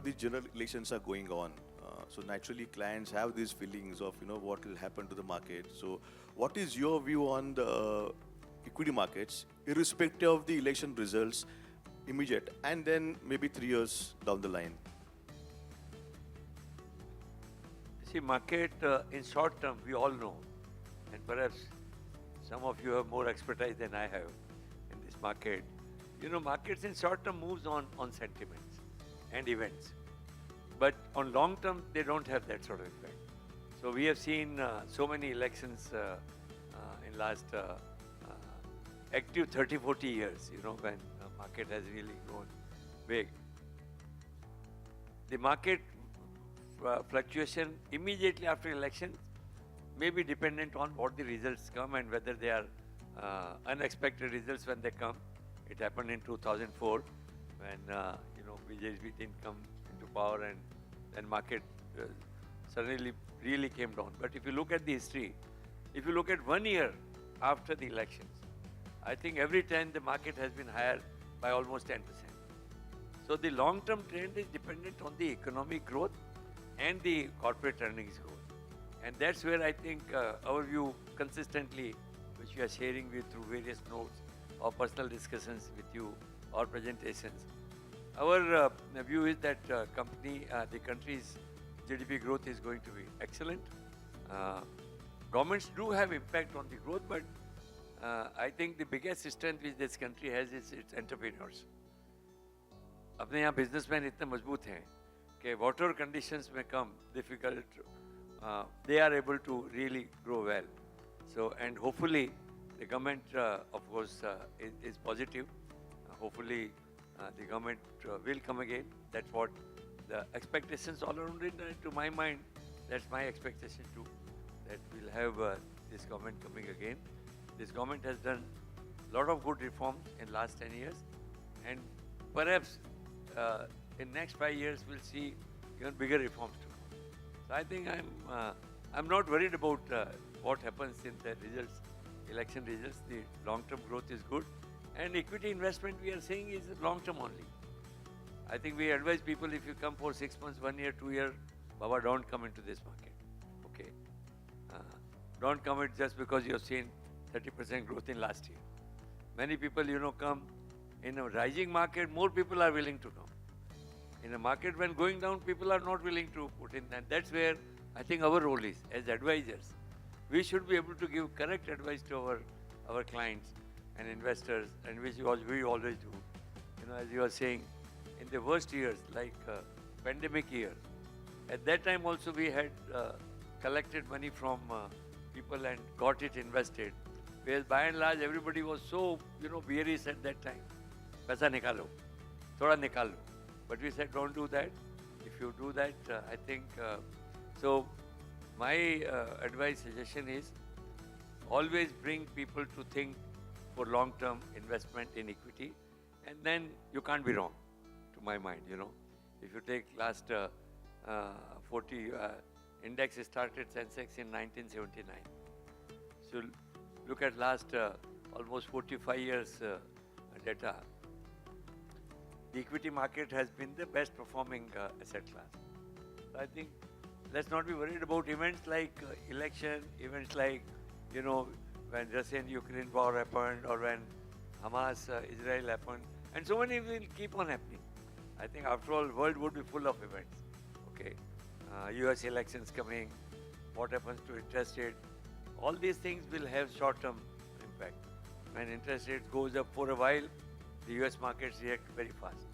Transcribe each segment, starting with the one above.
the general elections are going on. So naturally, clients have these feelings of what will happen to the market. So, what is your view on the equity markets, irrespective of the election results, immediate, and then maybe 3 years down the line? See, market in short term, we all know, and perhaps some of you have more expertise than I have in this market. Markets in short term moves on sentiments and events. But on long term, they don't have that sort of effect. So we have seen so many elections in last active 30, 40 years, when the market has really grown big. The market fluctuation immediately after elections may be dependent on what the results come and whether they are unexpected results when they come. It happened in 2004 when BJP didn't come into power and then market suddenly really came down. But if you look at the history, if you look at 1 year after the elections, I think every time the market has been higher by almost 10%. So the long-term trend is dependent on the economic growth and the corporate earnings growth. And that's where I think our view consistently, which we are sharing with through various notes or personal discussions with you or presentations, our view is that the country's GDP growth is going to be excellent. Governments do have impact on the growth, but I think the biggest strength which this country has is its entrepreneurs. अपने यहाँ businessman इतने मजबूत हैं कि whatever conditions may come difficult, they are able to really grow well. So, and hopefully the government, of course, is positive. Hopefully the government will come again. That's what the expectations all around it. To my mind, that's my expectation too, that we'll have this government coming again. This government has done a lot of good reforms in last 10 years, and perhaps in next 5 years we'll see even bigger reforms too. So I think I'm not worried about what happens in the results, election results. The long-term growth is good, and equity investment we are saying is long-term only. I think we advise people, if you come for 6 months, 1 year, 2 years, Baba, don't come into this market. Okay, don't come it just because you have seen 30% growth in last year. Many people, come in a rising market, more people are willing to come. In a market when going down, people are not willing to put in, and that's where I think our role is as advisors. We should be able to give correct advice to our clients and investors, and which we always do. As you are saying, in the worst years, like pandemic year, at that time also we had collected money from people and got it invested. Whereas by and large, everybody was so, bearish at that time. Paisa nikalo, thoda nikalo. But we said, don't do that. If you do that, I think, so my advice, suggestion is, always bring people to think for long-term investment in equity, and then you can't be wrong, to my mind, If you take last 40, index started Sensex in 1979. So look at last almost 45 years data. The equity market has been the best performing asset class. So I think let's not be worried about events like election, events like, when Russia and Ukraine war happened, or when Hamas, Israel happened, and so many will keep on happening. I think after all, world would be full of events. Okay, US elections coming, what happens to interest rate, all these things will have short-term impact. When interest rate goes up for a while, the US markets react very fast.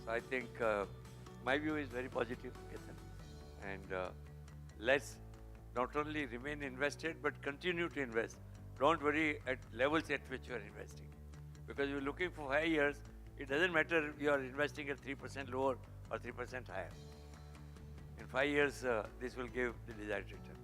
So I think my view is very positive, Ketan. And let's not only remain invested, but continue to invest. Don't worry at levels at which you are investing. Because you're looking for 5 years, it doesn't matter if you are investing at 3% lower or 3% higher. In 5 years, this will give the desired return.